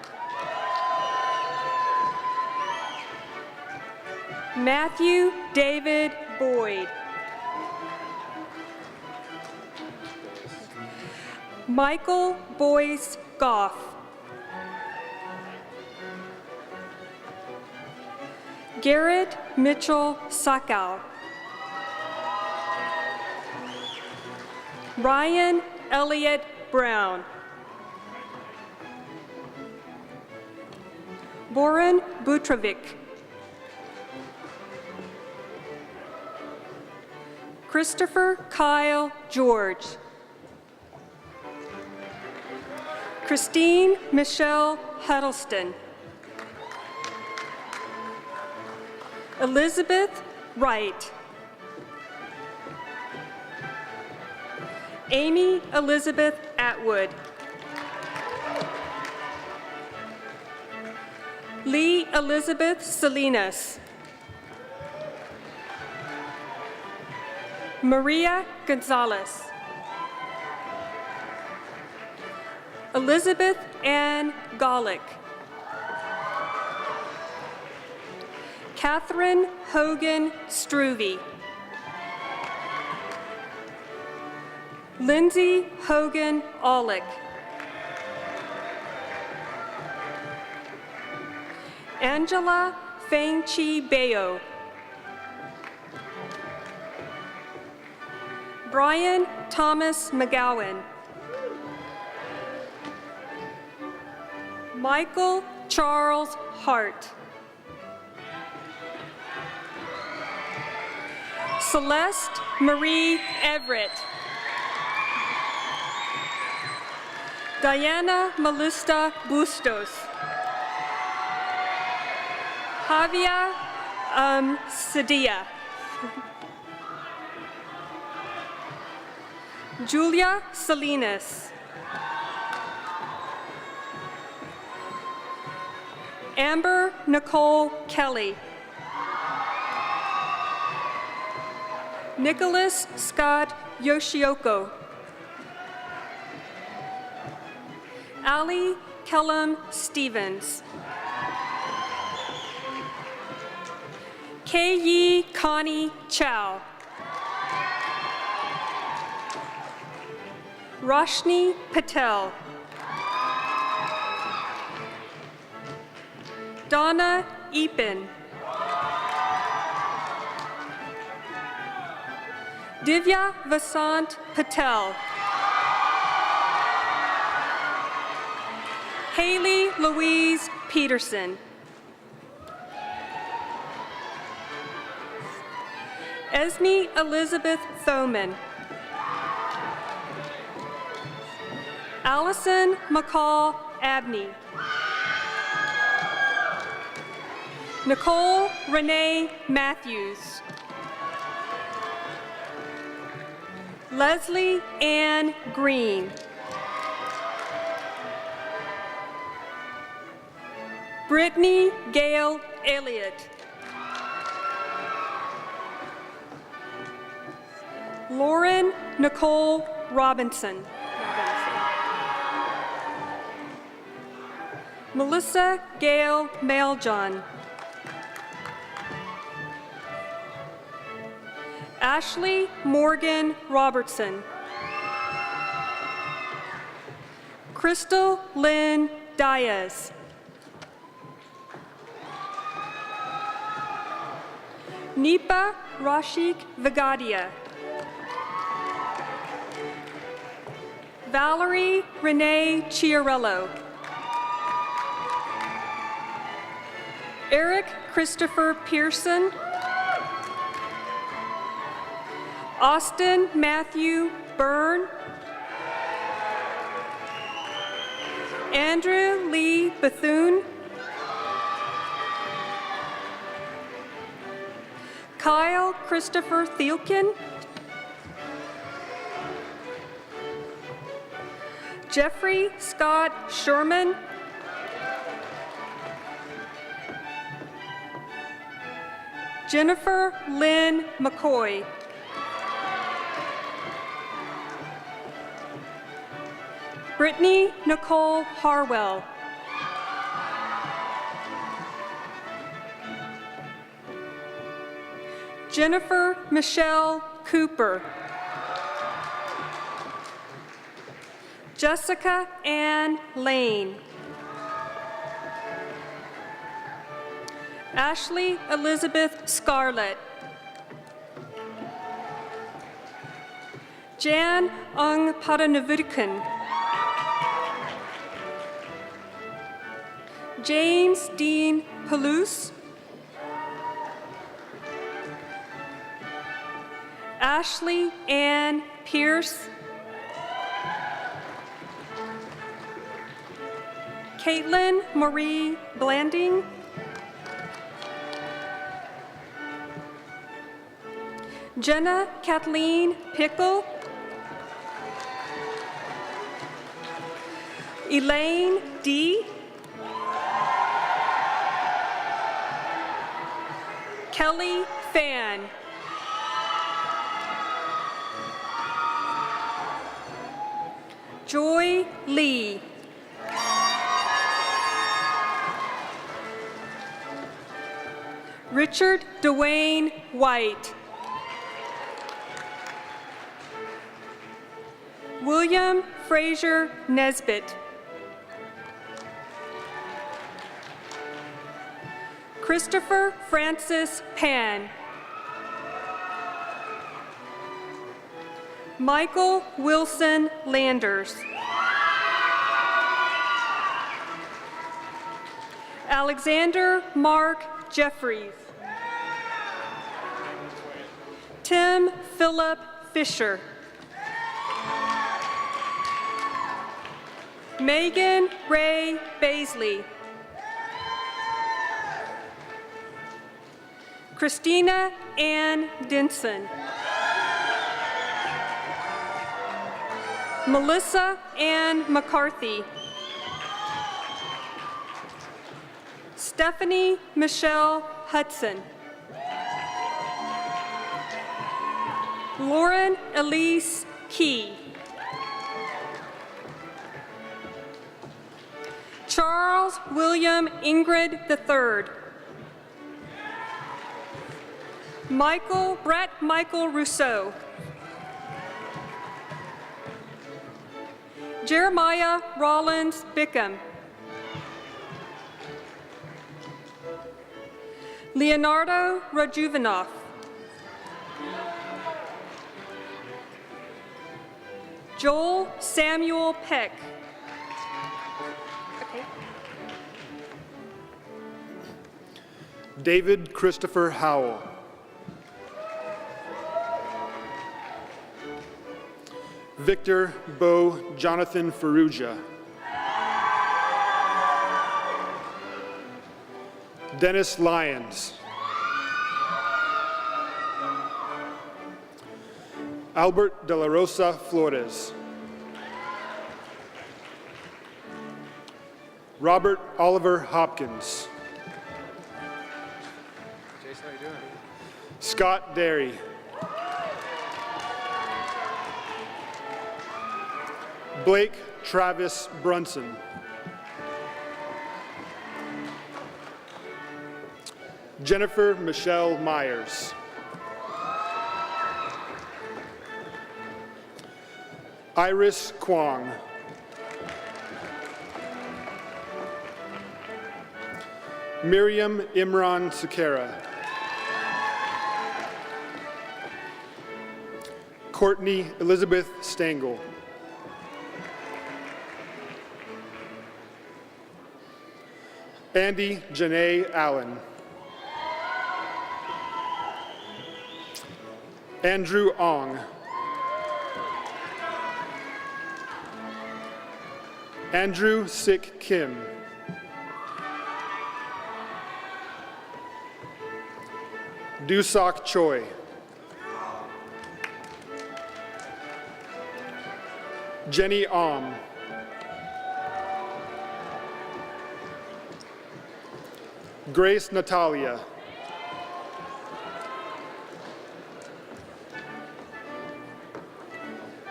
[SPEAKER 9] Matthew David Boyd. Michael Boyce Goff. Garrett Mitchell Sakow. Ryan Elliott Brown. Boran Butrovic. Christopher Kyle George. Christine Michelle Huddleston. Elizabeth Wright. Amy Elizabeth Atwood. Lee Elizabeth Salinas. Maria Gonzalez. Elizabeth Ann Golick. Catherine Hogan Struve. Lindsay Hogan Aulick. Angela Feng-Chi Bayo. Brian Thomas McGowan. Michael Charles Hart. Celeste Marie Everett. Diana Melista Bustos. Javier Sadia. Julia Salinas. Amber Nicole Kelly. Nicholas Scott Yoshioka. Ali Kellum Stevens. Kei Connie Chow. Roshni Patel. Donna Epen. Divya Vasant Patel. Haley Louise Peterson. Esme Elizabeth Thoman. Allison McCall Abney. Nicole Renee Matthews. Leslie Ann Green. Brittany Gail Elliott. Lauren Nicole Robinson. Melissa Gail Mailjohn. Ashley Morgan Robertson. Crystal Lynn Diaz. Nipa Rashik Vigadia. Valerie Renee Chiarello. Eric Christopher Pearson. Austin Matthew Byrne. Andrew Lee Bethune. Kyle Christopher Thielkin. Jeffrey Scott Sherman, Jennifer Lynn McCoy, Brittany Nicole Harwell, Jennifer Michelle Cooper, Jessica Ann Lane, Ashley Elizabeth Scarlett, Jan Ung Padanavudkan, James Dean Palouse, Ashley Ann Pierce, Caitlin Marie Blanding, Jenna Kathleen Pickle, Elaine D., Kelly Fan, Joy Lee, Richard Dwayne White, William Fraser Nesbitt, Christopher Francis Pan, Michael Wilson Landers, Alexander Mark Jeffries, Tim Philip Fisher, Megan Ray Baisley, Christina Ann Denson, Melissa Ann McCarthy, Stephanie Michelle Hudson, Lauren Elise Key, Charles William Ingrid III, Brett Michael Rousseau, Jeremiah Rollins Bickham, Leonardo Rajuvanoff, Joel Samuel Peck,
[SPEAKER 10] David Christopher Howell, Victor Bo Jonathan Ferrugia, Dennis Lyons, Albert De La Rosa Flores, Robert Oliver Hopkins,
[SPEAKER 3] Jason, how you doing?
[SPEAKER 10] Scott Derry, Blake Travis Brunson, Jennifer Michelle Myers, Iris Kwong, Miriam Imran Sakara, Courtney Elizabeth Stengel, Andy Janae Allen, Andrew Ong, Andrew Sik Kim, Dusok Choi, Jenny Om, Grace Natalia.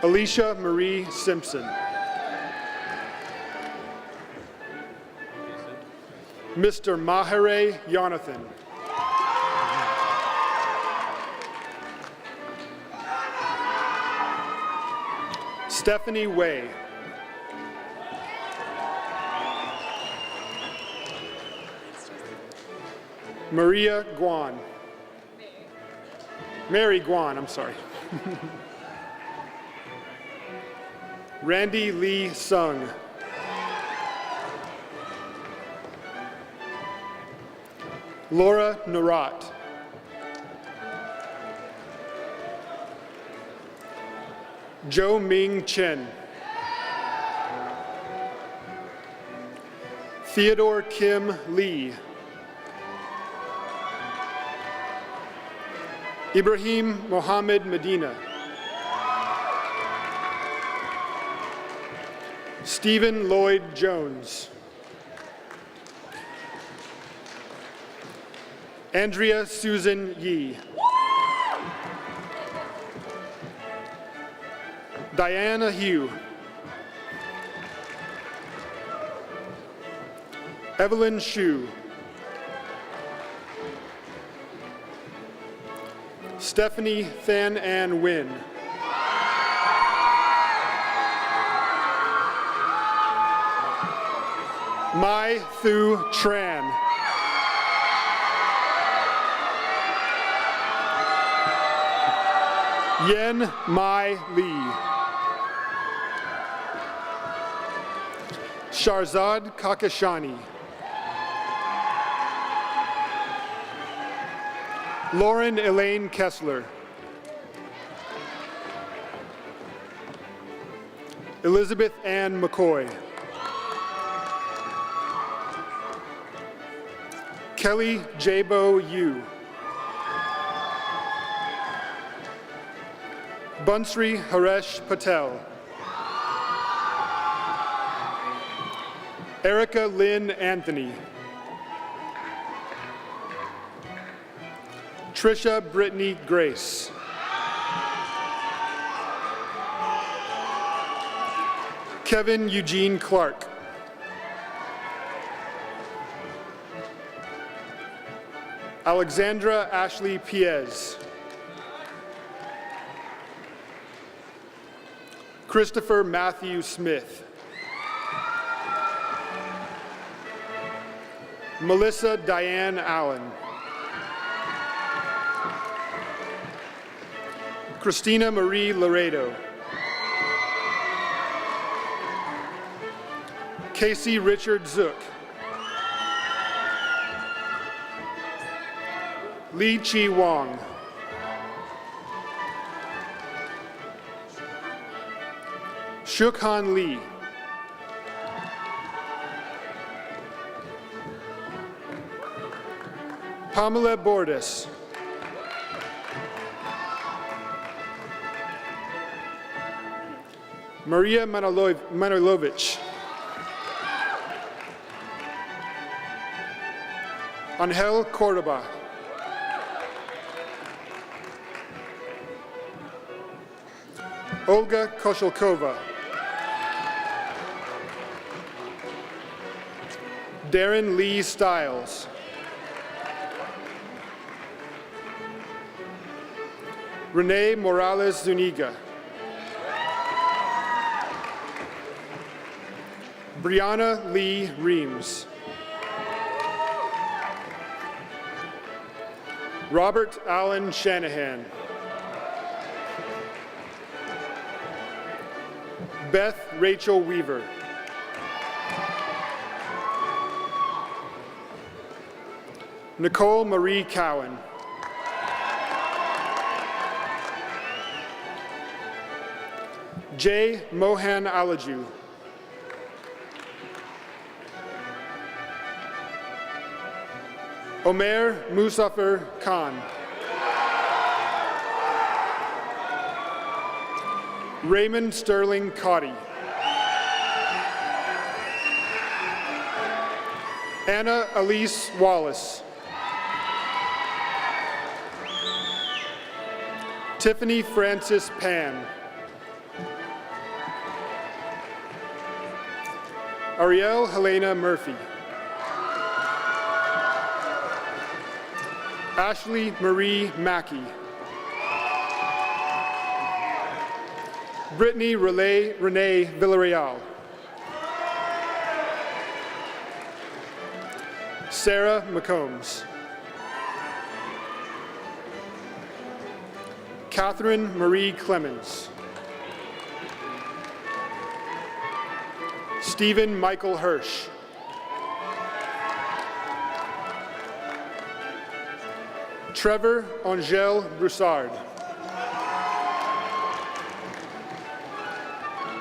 [SPEAKER 10] Alicia Marie Simpson. Mr. Mahere Jonathan. Stephanie Way. Maria Guan. Mary Guan, I'm sorry. Randy Lee Sung. Laura Narat. Joe Ming Chen. Theodore Kim Lee. Ibrahim Mohammed Medina. Stephen Lloyd Jones. Andrea Susan Yee. Diana Hugh. Evelyn Shu. Stephanie Than Ann Wynn. Mai Thu Tran. Yen Mai Lee. Sharzad Kakashani. Lauren Elaine Kessler. Elizabeth Ann McCoy. Kelly Jabo Yu. Bansri Haresh Patel. Erica Lynn Anthony. Trisha Brittany Grace. Kevin Eugene Clark. Alexandra Ashley Piez. Christopher Matthew Smith. Melissa Diane Allen. Christina Marie Laredo. Casey Richard Zook. Lee Chi Wong. Shukhan Lee. Pamela Bordis. Maria Manilovich. Angel Cordoba. Olga Koshelkova. Darren Lee Stiles. Renee Morales Zuniga. Brianna Lee Reams. Robert Allen Shanahan. Beth Rachel Weaver. Nicole Marie Cowan. Jay Mohan Alaju. Omer Musafir Khan. Raymond Sterling Cotty. Anna Elise Wallace. Tiffany Francis Pan. Ariel Helena Murphy. Ashley Marie Mackey. Brittany Renee Villarreal. Sarah McCombs. Catherine Marie Clemens. Stephen Michael Hirsch. Trevor Angel Broussard.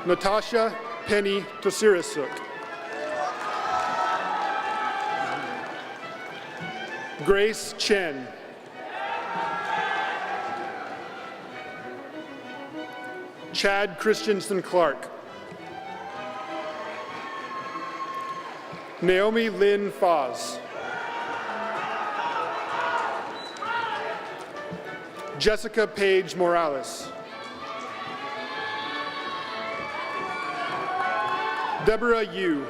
[SPEAKER 10] Natasha Penny Tosirasuk. Grace Chen. Chad Christensen Clark. Naomi Lynn Foz. Jessica Page Morales. Deborah Yu.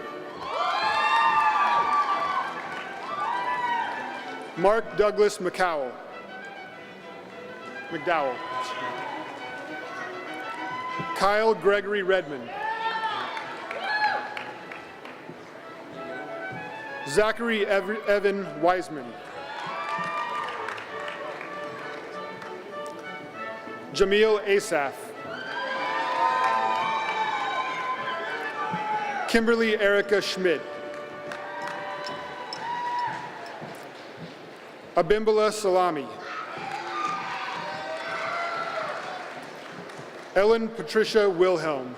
[SPEAKER 10] Mark Douglas McDowell. Kyle Gregory Redmond. Zachary Evan Wiseman. Jamil Asaf. Kimberly Erica Schmidt. Abimbala Salami. Ellen Patricia Wilhelm.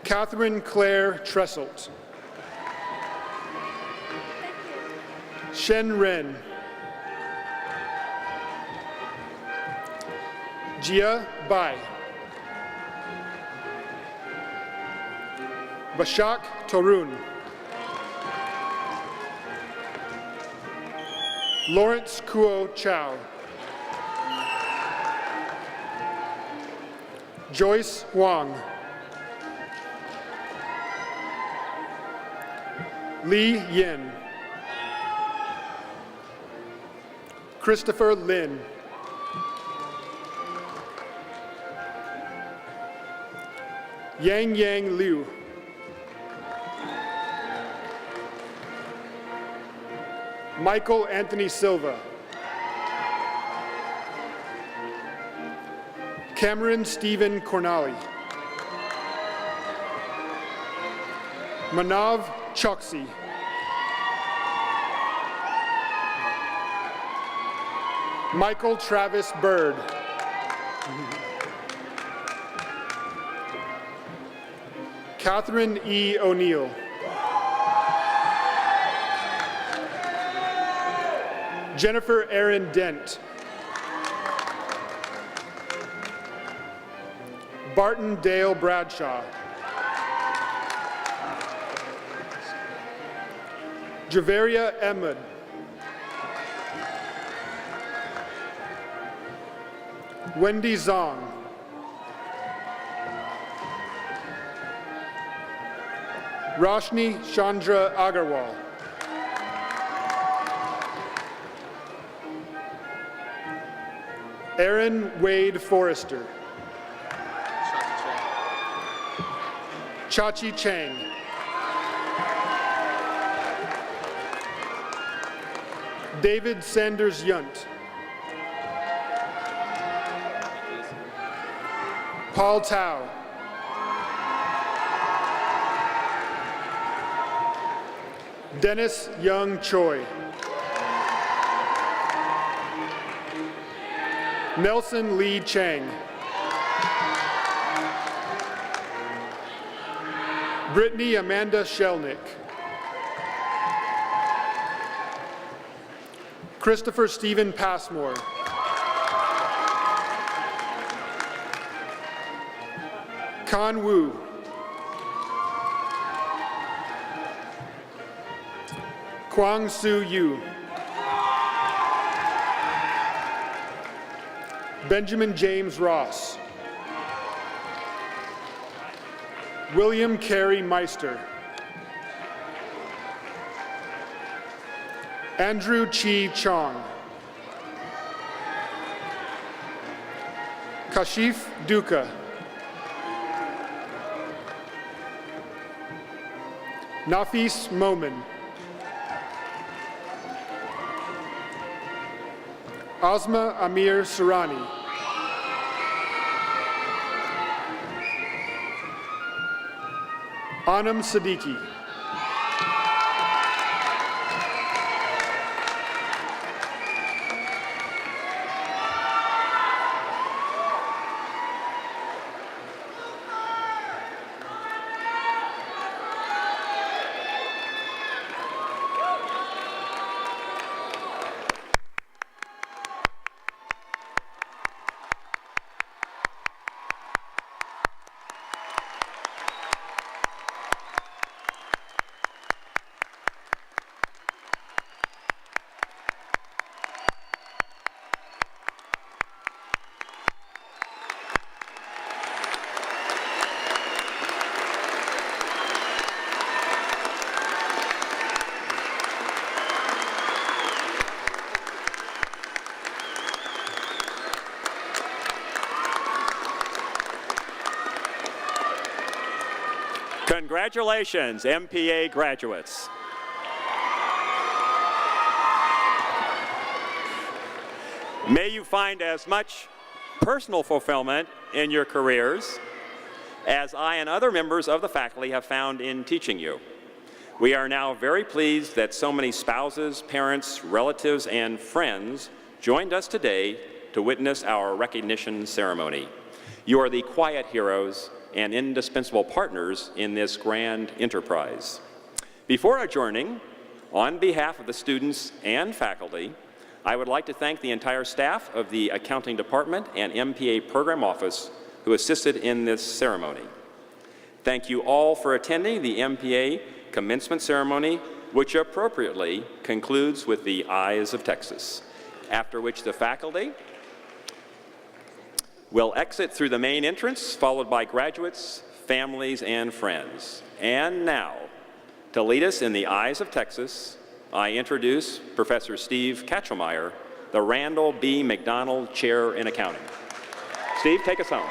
[SPEAKER 10] Catherine Claire Tresselt. Shen Ren. Jia Bai. Bashak Torun. Lawrence Kuo Chow. Joyce Wang. Li Yin. Christopher Lin. Yang Liu. Michael Anthony Silva. Cameron Stephen Cornali. Manav Choksi. Michael Travis Bird. Catherine E. O'Neill. Jennifer Erin Dent. Barton Dale Bradshaw. Javeria Ahmed. Wendy Zong. Roshni Chandra Agarwal. Aaron Wade Forrester. Chachi Chang. David Sanders Yunt. Paul Tao. Dennis Young Choi. Nelson Lee Chang. Brittany Amanda Shelnick. Christopher Stephen Passmore. Kan Wu. Kwang Soo Yu. Benjamin James Ross. William Carey Meister. Andrew Chi Chong. Kashif Duka. Nafis Momin. Asma Amir Surani. Anam Siddiqui.
[SPEAKER 5] Congratulations, MPA graduates. May you find as much personal fulfillment in your careers as I and other members of the faculty have found in teaching you. We are now very pleased that so many spouses, parents, relatives, and friends joined us today to witness our recognition ceremony. You are the quiet heroes and indispensable partners in this grand enterprise. Before adjourning, on behalf of the students and faculty, I would like to thank the entire staff of the Accounting Department and MPA Program Office who assisted in this ceremony. Thank you all for attending the MPA Commencement Ceremony, which appropriately concludes with the Eyes of Texas, after which the faculty will exit through the main entrance, followed by graduates, families, and friends. And now, to lead us in the Eyes of Texas, I introduce Professor Steve Katchelmeyer, the Randall B. McDonald Chair in Accounting. Steve, take us home.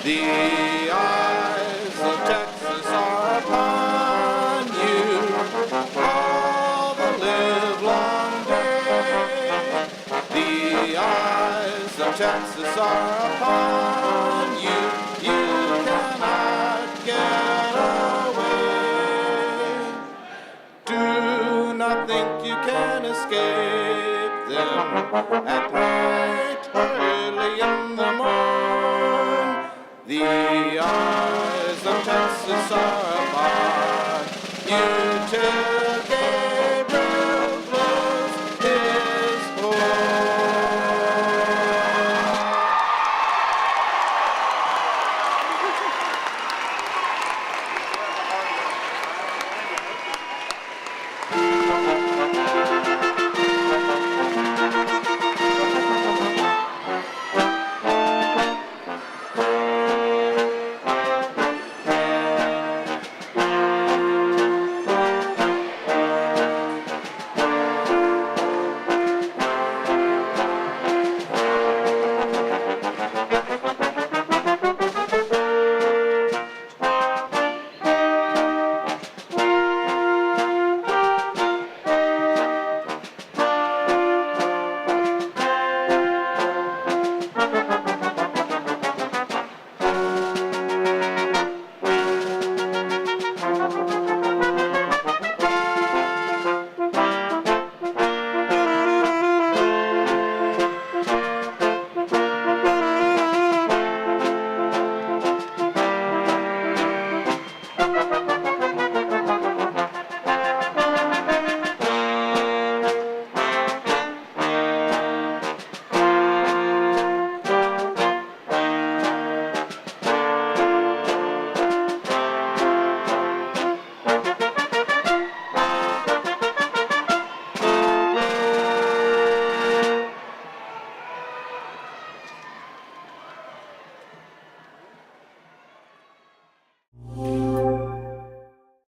[SPEAKER 11] The eyes of Texas are upon you all the livelong day. The eyes of Texas are upon you. You cannot get away. Do not think you can escape them at night or early in the morn. The eyes of Texas are upon you till